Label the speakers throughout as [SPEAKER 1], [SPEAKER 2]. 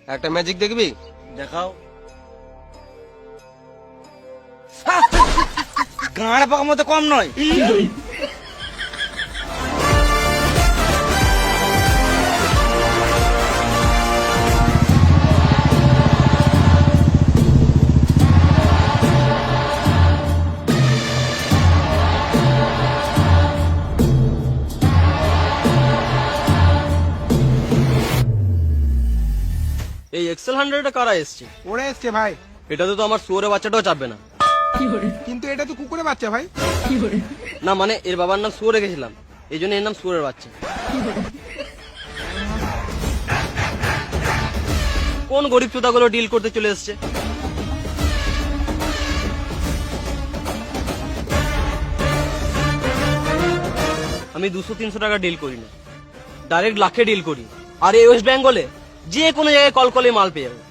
[SPEAKER 1] একটা ম্যাজিক দেখবি?
[SPEAKER 2] দেখাও। গাঁড় পাকার মতো কম নয়।
[SPEAKER 3] এই এক্সেল 100 কারা এসছে?
[SPEAKER 4] ওরা এসছে ভাই।
[SPEAKER 3] এটাতে তো আমার শুয়োরের বাচ্চাটাও চাপবে না।
[SPEAKER 4] কিন্তু এটা তো কুকুরের বাচ্চা ভাই।
[SPEAKER 3] না মানে এর বাবার নাম শুয়োর রেখেছিলাম, এই জন্য এর নাম শুয়োরের বাচ্চা। কোন গরিব চোদাগুলো ডিল করতে চলে এসছে? আমি 200-300 টাকা ডিল করি না, ডাইরেক্ট লাখে ডিল করি। আর এই ওয়েস্ট বেঙ্গলে যে কোনো জায়গায় কল করলে মাল পেয়ে যাবে।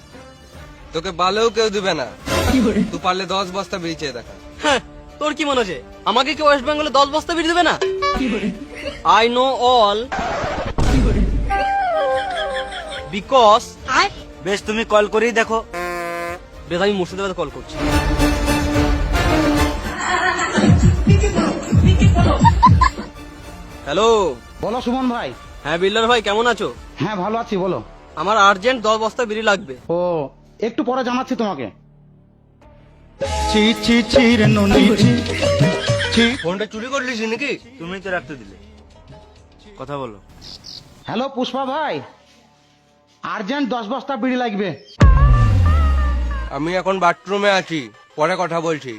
[SPEAKER 1] তোকে বালেও কেউ দিবে না। তুই পারলে 10 বস্তা বিড়ি চেয়ে দেখা।
[SPEAKER 3] হ্যাঁ, তোর কি মনে হচ্ছে আমাকে কি ওয়েস্ট বেঙ্গলে 10 বস্তা বিড়ি দেবে না? I know all because.
[SPEAKER 2] বেশ, তুমি কল করেই দেখো।
[SPEAKER 3] বেশ, আমি মুর্শিদাবাদে কল করছি। হ্যালো।
[SPEAKER 5] বলো সুমন ভাই।
[SPEAKER 3] হ্যাঁ বিল্ডার ভাই, কেমন আছো?
[SPEAKER 5] হ্যাঁ ভালো আছি, বলো।
[SPEAKER 3] আমার আর্জেন্ট 10 বস্তা বিড়ি লাগবে।
[SPEAKER 5] ও একটু পরে জানাচ্ছি তোমাকে।
[SPEAKER 1] ফোনটা চুরি করলিস নাকি?
[SPEAKER 2] তুমি তো রাখতে দিলে। কথা বলো।
[SPEAKER 5] হ্যালো পুষ্পা ভাই, আর্জেন্ট 10 বস্তা বিড়ি লাগবে।
[SPEAKER 1] আমি এখন বাথরুমে আছি, পরে কথা বলছি।